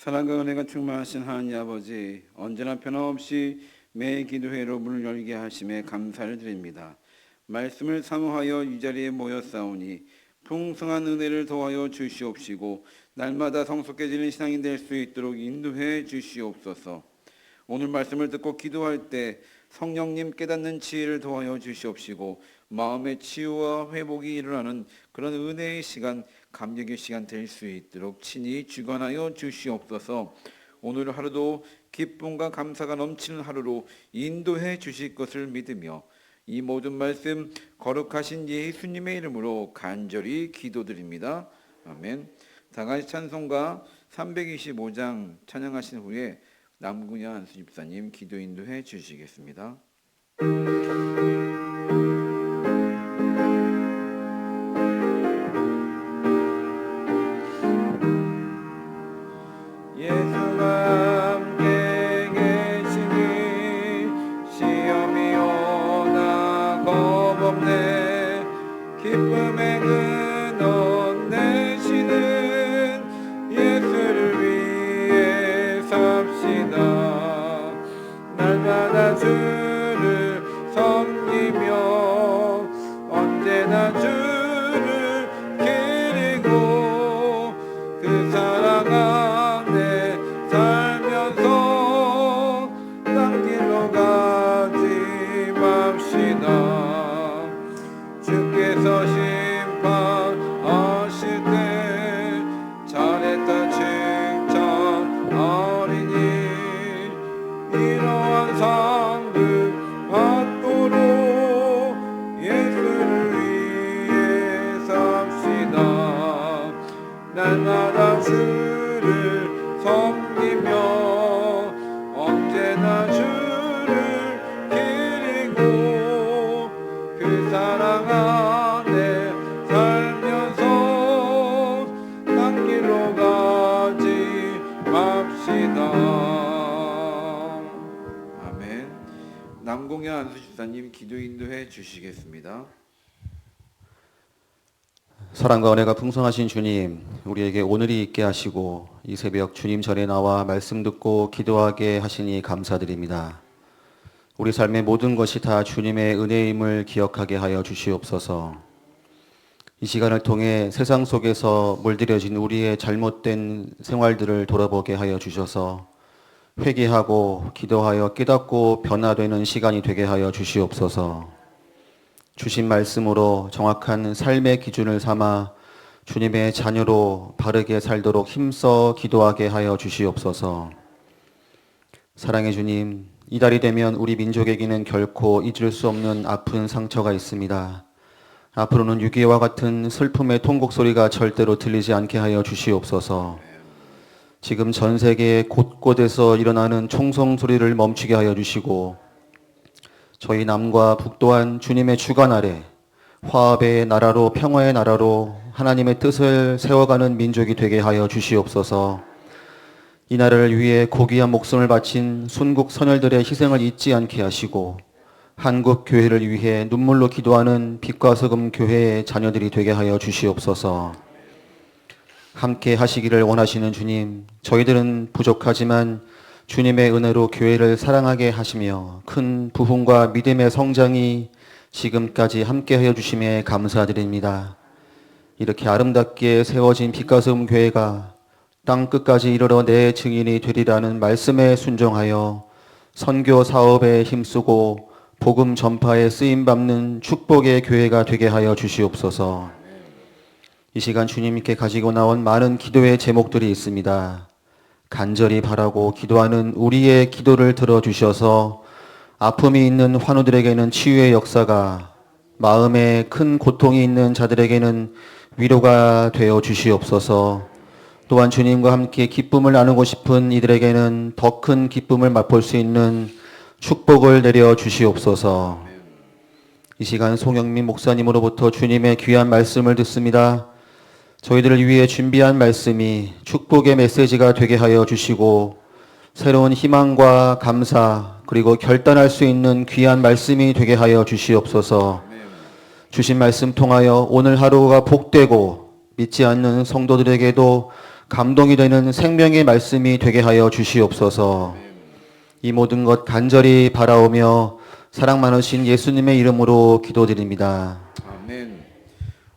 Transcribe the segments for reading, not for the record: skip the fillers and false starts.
사랑과 은혜가 충만하신 하나님 아버지, 언제나 변함없이 매 기도회로 문을 열게 하심에 감사를 드립니다. 말씀을 사모하여 이 자리에 모였사오니 풍성한 은혜를 더하여 주시옵시고 날마다 성숙해지는 신앙이 될 수 있도록 인도해 주시옵소서. 오늘 말씀을 듣고 기도할 때 성령님 깨닫는 지혜를 더하여 주시옵시고 마음의 치유와 회복이 일어나는 그런 은혜의 시간, 감격의 시간 될 수 있도록 친히 주관하여 주시옵소서. 오늘 하루도 기쁨과 감사가 넘치는 하루로 인도해 주실 것을 믿으며 이 모든 말씀 거룩하신 예수님의 이름으로 간절히 기도드립니다. 아멘. 다같이 찬송가 325장 찬양하신 후에 남궁현 안수 집사님 기도 인도해 주시겠습니다. 예수가 함께 계시니 시험이 오나 겁없네. 기쁨의 근원 되시는 예수를 위해 삽시다. 날마다 주를 섬기며 언제나 주를 기리고 그 사랑 안에 살면서 땅길로 가지 맙시다. 주께서 심판하실 때 잘했다 칭찬하리니 이러한 상급 받도록 예수를 위해 삽시다. 날마다 주를 섬기며 언제나 주를 기리고 그 사랑 안에 살면서 딴 길로 가지 맙시다. 아멘. 남궁현 안수 집사님 기도 인도해 주시겠습니다. 사랑과 은혜가 풍성하신 주님, 우리에게 오늘이 있게 하시고 이 새벽 주님 전에 나와 말씀 듣고 기도하게 하시니 감사드립니다. 우리 삶의 모든 것이 다 주님의 은혜임을 기억하게 하여 주시옵소서. 이 시간을 통해 세상 속에서 물들여진 우리의 잘못된 생활들을 돌아보게 하여 주셔서 회개하고 기도하여 깨닫고 변화되는 시간이 되게 하여 주시옵소서. 주신 말씀으로 정확한 삶의 기준을 삼아 주님의 자녀로 바르게 살도록 힘써 기도하게 하여 주시옵소서. 사랑의 주님, 이달이 되면 우리 민족에게는 결코 잊을 수 없는 아픈 상처가 있습니다. 앞으로는 6.25와 같은 슬픔의 통곡 소리가 절대로 들리지 않게 하여 주시옵소서. 지금 전 세계 곳곳에서 일어나는 총성 소리를 멈추게 하여 주시고 저희 남과 북 또한 주님의 주관 아래 화합의 나라로 평화의 나라로 하나님의 뜻을 세워가는 민족이 되게 하여 주시옵소서. 이 나라를 위해 고귀한 목숨을 바친 순국 선열들의 희생을 잊지 않게 하시고 한국 교회를 위해 눈물로 기도하는 빛과 소금 교회의 자녀들이 되게 하여 주시옵소서. 함께 하시기를 원하시는 주님, 저희들은 부족하지만 주님의 은혜로 교회를 사랑하게 하시며 큰 부흥과 믿음의 성장이 지금까지 함께하여 주심에 감사드립니다. 이렇게 아름답게 세워진 빛과 소금 교회가 땅 끝까지 이르러 내 증인이 되리라는 말씀에 순종하여 선교 사업에 힘쓰고 복음 전파에 쓰임받는 축복의 교회가 되게 하여 주시옵소서. 이 시간 주님께 가지고 나온 많은 기도의 제목들이 있습니다. 간절히 바라고 기도하는 우리의 기도를 들어주셔서 아픔이 있는 환우들에게는 치유의 역사가, 마음에 큰 고통이 있는 자들에게는 위로가 되어 주시옵소서. 또한 주님과 함께 기쁨을 나누고 싶은 이들에게는 더 큰 기쁨을 맛볼 수 있는 축복을 내려 주시옵소서. 이 시간 송영민 목사님으로부터 주님의 귀한 말씀을 듣습니다. 저희들을 위해 준비한 말씀이 축복의 메시지가 되게 하여 주시고 새로운 희망과 감사 그리고 결단할 수 있는 귀한 말씀이 되게 하여 주시옵소서. 주신 말씀 통하여 오늘 하루가 복되고 믿지 않는 성도들에게도 감동이 되는 생명의 말씀이 되게 하여 주시옵소서. 이 모든 것 간절히 바라오며 사랑 많으신 예수님의 이름으로 기도드립니다. 아멘.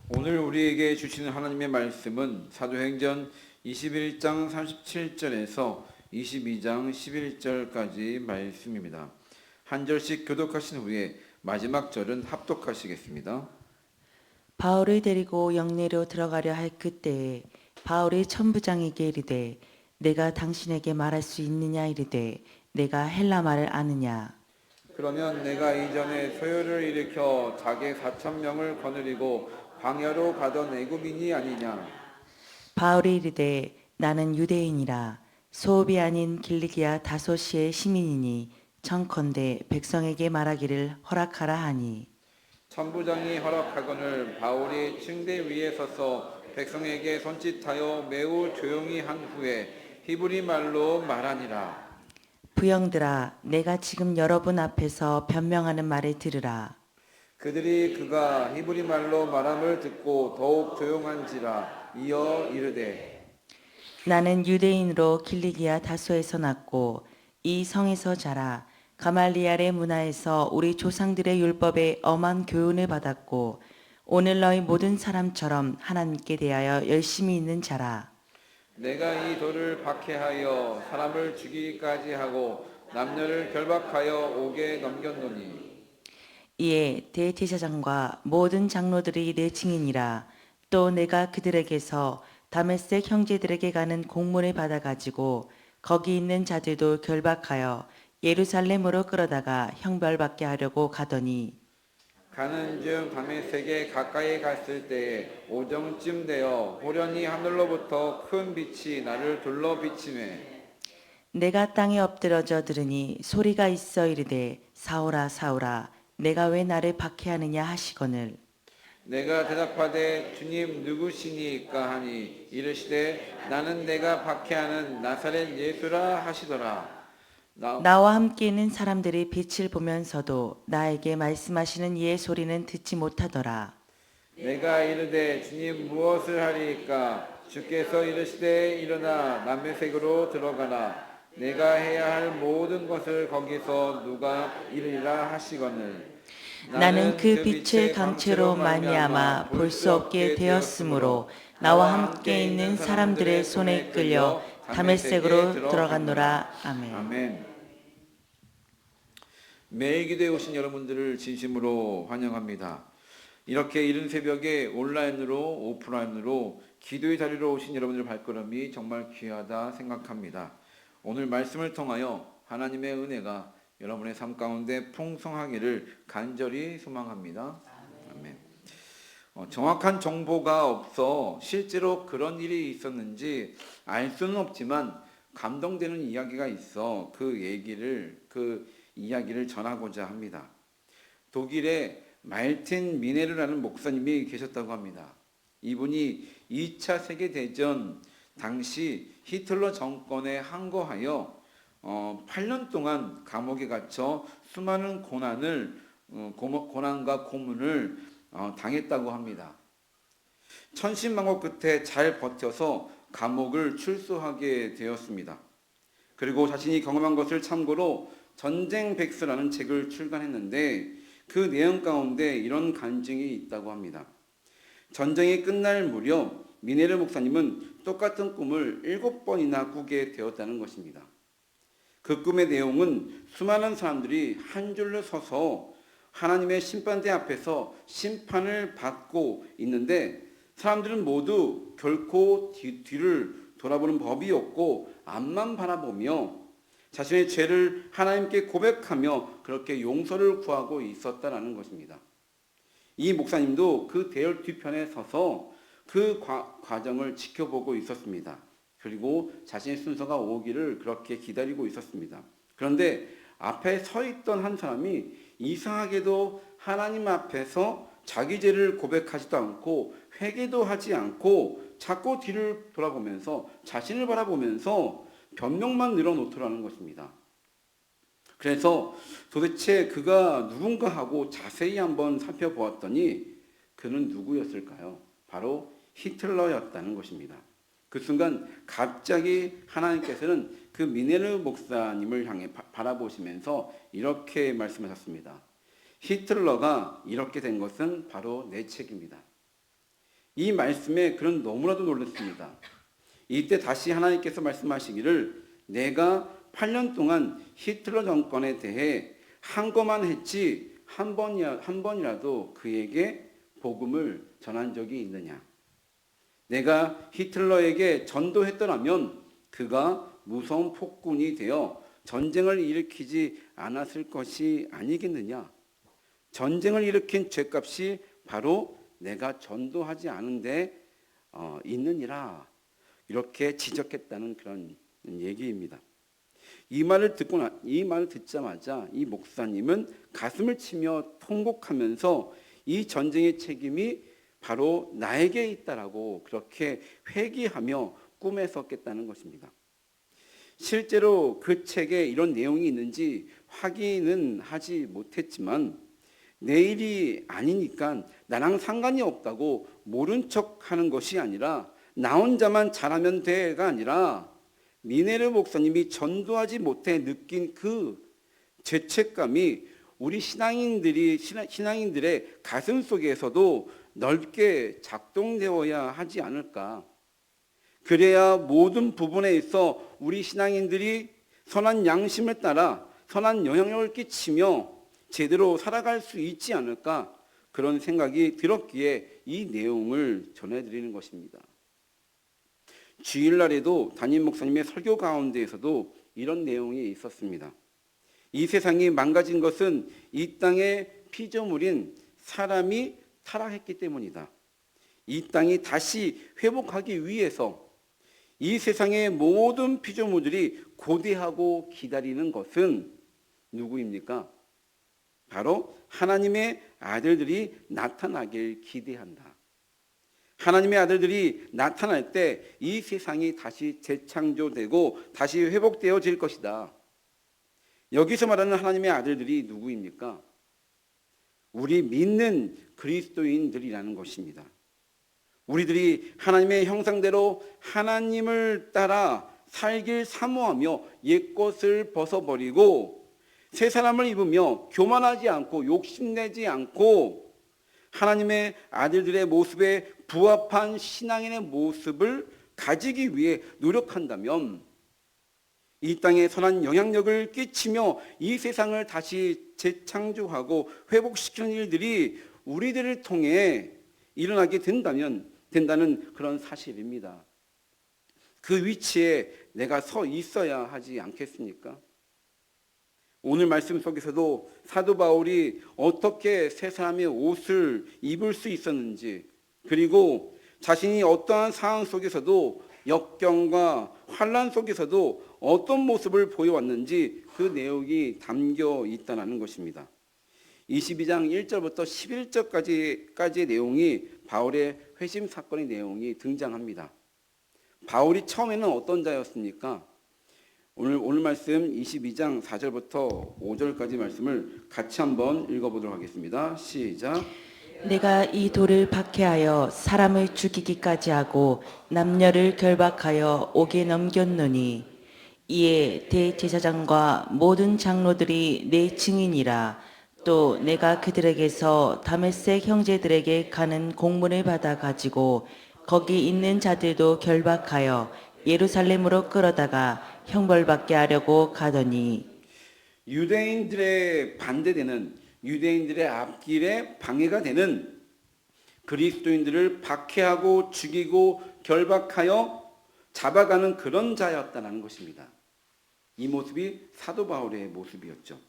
오늘 우리에게 주시는 하나님의 말씀은 사도행전 21장 37절에서 22장 11절까지 말씀입니다. 한 절씩 교독하신 후에 마지막 절은 합독하시겠습니다. 바울을 데리고 영내로 들어가려 할 그때에 바울이 천부장에게 이르되 내가 당신에게 말할 수 있느냐 이르되 내가 헬라 말을 아느냐. 그러면 내가 이전에 소요를 일으켜 자기 4,000명을 거느리고 광야로 가던 애굽인이 아니냐. 바울이 이르되 나는 유대인이라 소읍이 아닌 길리기아 다소시의 시민이니 청컨대 백성에게 말하기를 허락하라 하니. 천부장이 허락하거늘 바울이 층대 위에 서서 백성에게 손짓하여 매우 조용히 한 후에 히브리 말로 말하니라. 부영들아 내가 지금 여러분 앞에서 변명하는 말을 들으라. 그들이 그가 히브리 말로 말함을 듣고 더욱 조용한지라. 이어 이르되 나는 유대인으로 길리기아 다소에서 났고 이 성에서 자라 가말리알의 문화에서 우리 조상들의 율법에 엄한 교훈을 받았고 오늘 너희 모든 사람처럼 하나님께 대하여 열심히 있는 자라. 내가 이 돌을 박해하여 사람을 죽이기까지 하고 남녀를 결박하여 옥에 넘겼노니. 이에 대제사장과 모든 장로들이 내 증인이라. 또 내가 그들에게서 다메섹 형제들에게 가는 공문을 받아가지고 거기 있는 자들도 결박하여 예루살렘으로 끌어다가 형벌받게 하려고 가더니 가는 중 다메섹에 가까이 갔을 때에 오정쯤 되어 호련히 하늘로부터 큰 빛이 나를 둘러 비치매. 내가 땅에 엎드러져 들으니 소리가 있어 이르되 사오라 사오라 내가 왜 나를 박해하느냐 하시거늘. 나내가 대답하되 주님 누구시니까 하니 이르시되 나는 내가 박해하는 나사렛 예수라 하시더라. 나와 함께 있는 사람들이 빛을 보면서도 나에게 말씀하시는 이의 소리는 듣지 못하더라. 내가 이르되 주님 무엇을 하리이까. 주께서 이르시되 일어나 다메섹으로 들어가라. 내가 해야 할 모든 것을 거기서 누가 이르리라 하시거늘. 나는 그 빛의 강체로 말미암아 볼 수 없게 되었으므로 나와 함께 있는 사람들의 손에 끌려 다메섹으로 들어갔노라. 아멘. 아멘. 매일 기도에 오신 여러분들을 진심으로 환영합니다. 이렇게 이른 새벽에 온라인으로 오프라인으로 기도의 자리로 오신 여러분들 발걸음이 정말 귀하다 생각합니다. 오늘 말씀을 통하여 하나님의 은혜가 여러분의 삶 가운데 풍성하기를 간절히 소망합니다. 아멘. 정확한 정보가 없어 실제로 그런 일이 있었는지 알 수는 없지만 감동되는 이야기가 있어 그 이야기를 전하고자 합니다. 독일에 말틴 미네르라는 목사님이 계셨다고 합니다. 이분이 2차 세계대전 당시 히틀러 정권에 항거하여 8년 동안 감옥에 갇혀 수많은 고난과 고문을 당했다고 합니다. 천신만고 끝에 잘 버텨서 감옥을 출소하게 되었습니다. 그리고 자신이 경험한 것을 참고로 전쟁백서라는 책을 출간했는데 그 내용 가운데 이런 간증이 있다고 합니다. 전쟁이 끝날 무렵 미네르 목사님은 똑같은 꿈을 7번이나 꾸게 되었다는 것입니다. 그 꿈의 내용은 수많은 사람들이 한 줄로 서서 하나님의 심판대 앞에서 심판을 받고 있는데 사람들은 모두 결코 뒤를 돌아보는 법이 없고 앞만 바라보며 자신의 죄를 하나님께 고백하며 그렇게 용서를 구하고 있었다는 것입니다. 이 목사님도 그 대열 뒤편에 서서 그 과정을 지켜보고 있었습니다. 그리고 자신의 순서가 오기를 그렇게 기다리고 있었습니다. 그런데 앞에 서 있던 한 사람이 이상하게도 하나님 앞에서 자기 죄를 고백하지도 않고 회개도 하지 않고 자꾸 뒤를 돌아보면서 자신을 바라보면서 변명만 늘어놓더라는 것입니다. 그래서 도대체 그가 누군가 하고 자세히 한번 살펴보았더니 그는 누구였을까요? 바로 히틀러였다는 것입니다. 그 순간 갑자기 하나님께서는 그 미네르 목사님을 향해 바라보시면서 이렇게 말씀하셨습니다. 히틀러가 이렇게 된 것은 바로 내 책임이다. 이 말씀에 그는 너무나도 놀랐습니다. 이때 다시 하나님께서 말씀하시기를 내가 8년 동안 히틀러 정권에 대해 한 것만 했지 한 번이라도 그에게 복음을 전한 적이 있느냐. 내가 히틀러에게 전도했더라면 그가 무서운 폭군이 되어 전쟁을 일으키지 않았을 것이 아니겠느냐. 전쟁을 일으킨 죄값이 바로 내가 전도하지 않은데 있느니라. 이렇게 지적했다는 그런 얘기입니다. 이 말을 듣자마자 이 목사님은 가슴을 치며 통곡하면서 이 전쟁의 책임이 바로 나에게 있다라고 그렇게 회개하며 꿈에서 깼다는 것입니다. 실제로 그 책에 이런 내용이 있는지 확인은 하지 못했지만 내 일이 아니니까 나랑 상관이 없다고 모른 척하는 것이 아니라 나 혼자만 잘하면 돼가 아니라 미네르 목사님이 전도하지 못해 느낀 그 죄책감이 우리 신앙인들의 가슴 속에서도 넓게 작동되어야 하지 않을까. 그래야 모든 부분에 있어 우리 신앙인들이 선한 양심을 따라 선한 영향력을 끼치며 제대로 살아갈 수 있지 않을까. 그런 생각이 들었기에 이 내용을 전해드리는 것입니다. 주일날에도 담임 목사님의 설교 가운데에서도 이런 내용이 있었습니다. 이 세상이 망가진 것은 이 땅의 피조물인 사람이 타락했기 때문이다. 이 땅이 다시 회복하기 위해서 이 세상의 모든 피조물들이 고대하고 기다리는 것은 누구입니까? 바로 하나님의 아들들이 나타나길 기대한다. 하나님의 아들들이 나타날 때 이 세상이 다시 재창조되고 다시 회복되어질 것이다. 여기서 말하는 하나님의 아들들이 누구입니까? 우리 믿는 그리스도인들이라는 것입니다. 우리들이 하나님의 형상대로 하나님을 따라 살길 사모하며 옛것을 벗어버리고 새 사람을 입으며 교만하지 않고 욕심내지 않고 하나님의 아들들의 모습에 부합한 신앙인의 모습을 가지기 위해 노력한다면 이 땅에 선한 영향력을 끼치며 이 세상을 다시 재창조하고 회복시키는 일들이 우리들을 통해 일어나게 된다는 그런 사실입니다. 그 위치에 내가 서 있어야 하지 않겠습니까? 오늘 말씀 속에서도 사도 바울이 어떻게 새 사람의 옷을 입을 수 있었는지, 그리고 자신이 어떠한 상황 속에서도 역경과 환난 속에서도 어떤 모습을 보여왔는지 그 내용이 담겨 있다는 것입니다. 22장 1절부터 11절까지의 내용이 바울의 회심 사건의 내용이 등장합니다. 바울이 처음에는 어떤 자였습니까? 오늘 말씀 22장 4절부터 5절까지 말씀을 같이 한번 읽어보도록 하겠습니다. 시작. 내가 이 돌을 박해하여 사람을 죽이기까지 하고 남녀를 결박하여 옥에 넘겼노니 이에 대제사장과 모든 장로들이 내 증인이라. 또 내가 그들에게서 다메섹 형제들에게 가는 공문을 받아 가지고 거기 있는 자들도 결박하여 예루살렘으로 끌어다가 형벌받게 하려고 가더니 유대인들의 반대되는, 유대인들의 앞길에 방해가 되는 그리스도인들을 박해하고 죽이고 결박하여 잡아가는 그런 자였다는 것입니다. 이 모습이 사도 바울의 모습이었죠.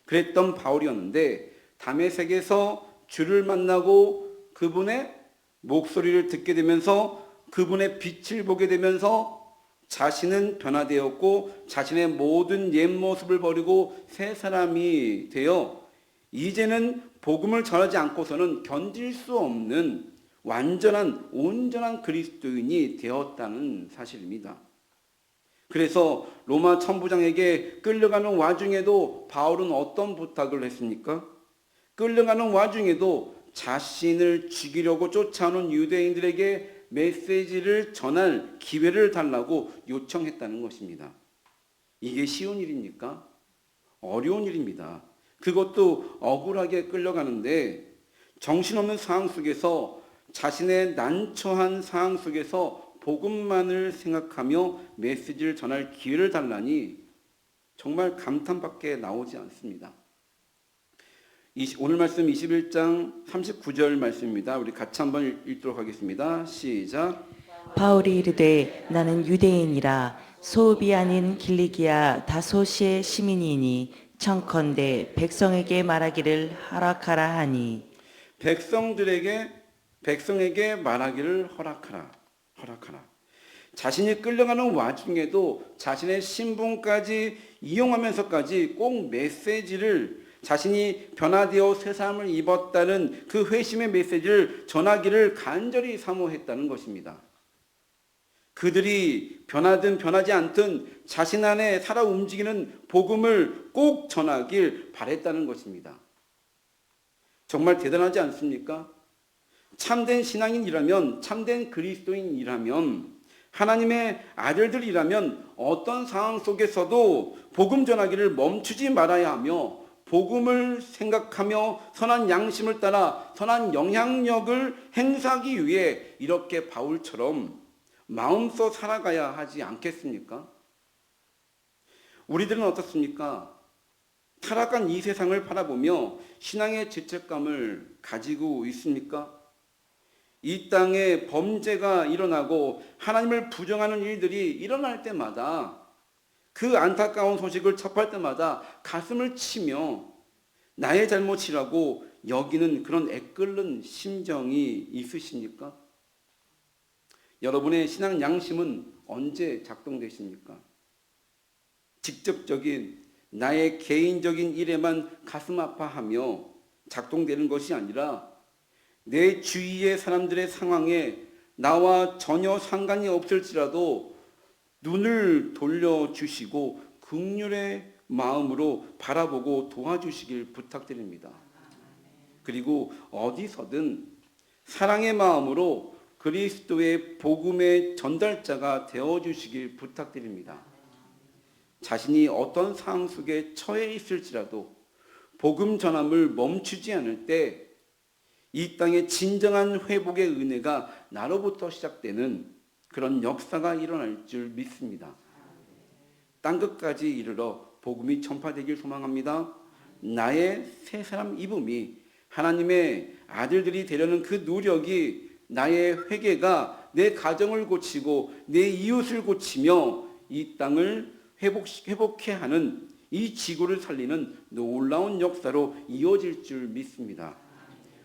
그랬던 바울이었는데 다메섹에서 주를 만나고 그분의 목소리를 듣게 되면서 그분의 빛을 보게 되면서 자신은 변화되었고 자신의 모든 옛 모습을 버리고 새 사람이 되어 이제는 복음을 전하지 않고서는 견딜 수 없는 온전한 그리스도인이 되었다는 사실입니다. 그래서 로마 천부장에게 끌려가는 와중에도 바울은 어떤 부탁을 했습니까? 끌려가는 와중에도 자신을 죽이려고 쫓아오는 유대인들에게 메시지를 전할 기회를 달라고 요청했다는 것입니다. 이게 쉬운 일입니까? 어려운 일입니다. 그것도 억울하게 끌려가는데 정신없는 상황 속에서 자신의 난처한 상황 속에서 복음만을 생각하며 메시지를 전할 기회를 달라니 정말 감탄밖에 나오지 않습니다. 오늘 말씀 21장 39절 말씀입니다. 우리 같이 한번 읽도록 하겠습니다. 시작. 바울이 이르되 나는 유대인이라 소읍이 아닌 길리기아 다소시의 시민이니 청컨대 백성에게 말하기를 허락하라 하니 백성에게 말하기를 허락하라. 자신이 끌려가는 와중에도 자신의 신분까지 이용하면서까지 꼭 메시지를 자신이 변화되어 새삼을 입었다는 그 회심의 메시지를 전하기를 간절히 사모했다는 것입니다. 그들이 변하든 변하지 않든 자신 안에 살아 움직이는 복음을 꼭 전하길 바랬다는 것입니다. 정말 대단하지 않습니까? 참된 신앙인이라면, 참된 그리스도인이라면, 하나님의 아들들이라면 어떤 상황 속에서도 복음 전하기를 멈추지 말아야 하며 복음을 생각하며 선한 양심을 따라 선한 영향력을 행사하기 위해 이렇게 바울처럼 마음껏 살아가야 하지 않겠습니까? 우리들은 어떻습니까? 타락한 이 세상을 바라보며 신앙의 죄책감을 가지고 있습니까? 이 땅에 범죄가 일어나고 하나님을 부정하는 일들이 일어날 때마다 그 안타까운 소식을 접할 때마다 가슴을 치며 나의 잘못이라고 여기는 그런 애끓는 심정이 있으십니까? 여러분의 신앙 양심은 언제 작동되십니까? 직접적인 나의 개인적인 일에만 가슴 아파하며 작동되는 것이 아니라 내 주위의 사람들의 상황에 나와 전혀 상관이 없을지라도 눈을 돌려주시고 긍휼의 마음으로 바라보고 도와주시길 부탁드립니다. 그리고 어디서든 사랑의 마음으로 그리스도의 복음의 전달자가 되어주시길 부탁드립니다. 자신이 어떤 상황 속에 처해 있을지라도 복음 전함을 멈추지 않을 때 이 땅의 진정한 회복의 은혜가 나로부터 시작되는 그런 역사가 일어날 줄 믿습니다. 땅끝까지 이르러 복음이 전파되길 소망합니다. 나의 새 사람 입음이 하나님의 아들들이 되려는 그 노력이 나의 회개가 내 가정을 고치고 내 이웃을 고치며 이 땅을 회복해 하는 이 지구를 살리는 놀라운 역사로 이어질 줄 믿습니다.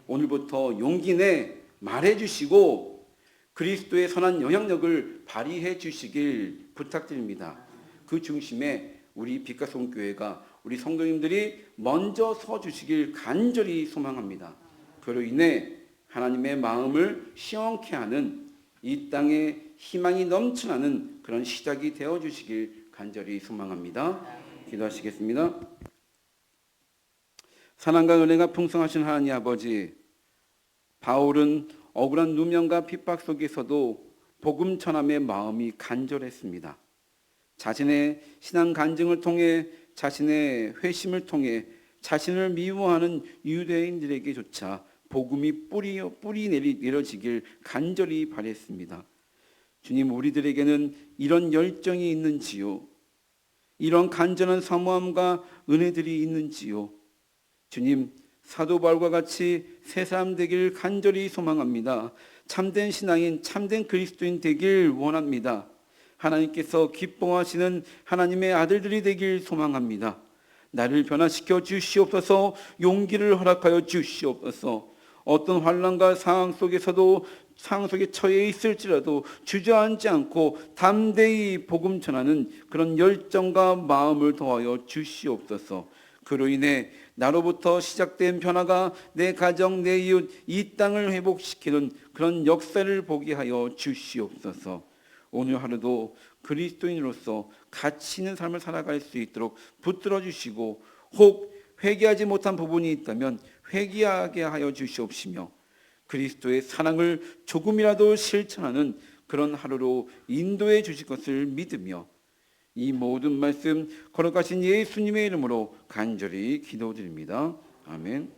오늘부터 용기 내 말해 주시고 그리스도의 선한 영향력을 발휘해 주시길 부탁드립니다. 그 중심에 우리 빛과송교회가 우리 성도님들이 먼저 서 주시길 간절히 소망합니다. 그로 인해 하나님의 마음을 시원케 하는 이 땅에 희망이 넘쳐나는 그런 시작이 되어 주시길 간절히 소망합니다. 기도하시겠습니다. 사랑과 은혜가 풍성하신 하나님 아버지, 바울은 억울한 누명과 핍박 속에서도 복음 전함의 마음이 간절했습니다. 자신의 신앙 간증을 통해 자신의 회심을 통해 자신을 미워하는 유대인들에게조차 복음이 뿌리 내려지길 간절히 바랬습니다. 주님, 우리들에게는 이런 열정이 있는지요? 이런 간절한 사모함과 은혜들이 있는지요? 주님, 사도 바울과 같이 새 사람 되길 간절히 소망합니다. 참된 신앙인, 참된 그리스도인 되길 원합니다. 하나님께서 기뻐하시는 하나님의 아들들이 되길 소망합니다. 나를 변화시켜 주시옵소서. 용기를 허락하여 주시옵소서. 어떤 환난과 상황 속에 처해 있을지라도 주저앉지 않고 담대히 복음 전하는 그런 열정과 마음을 더하여 주시옵소서. 그로 인해 나로부터 시작된 변화가 내 가정, 내 이웃, 이 땅을 회복시키는 그런 역사를 보게 하여 주시옵소서. 오늘 하루도 그리스도인으로서 가치 있는 삶을 살아갈 수 있도록 붙들어 주시고, 혹 회개하지 못한 부분이 있다면 회개하게 하여 주시옵시며, 그리스도의 사랑을 조금이라도 실천하는 그런 하루로 인도해 주실 것을 믿으며 이 모든 말씀 거룩하신 예수님의 이름으로 간절히 기도드립니다. 아멘.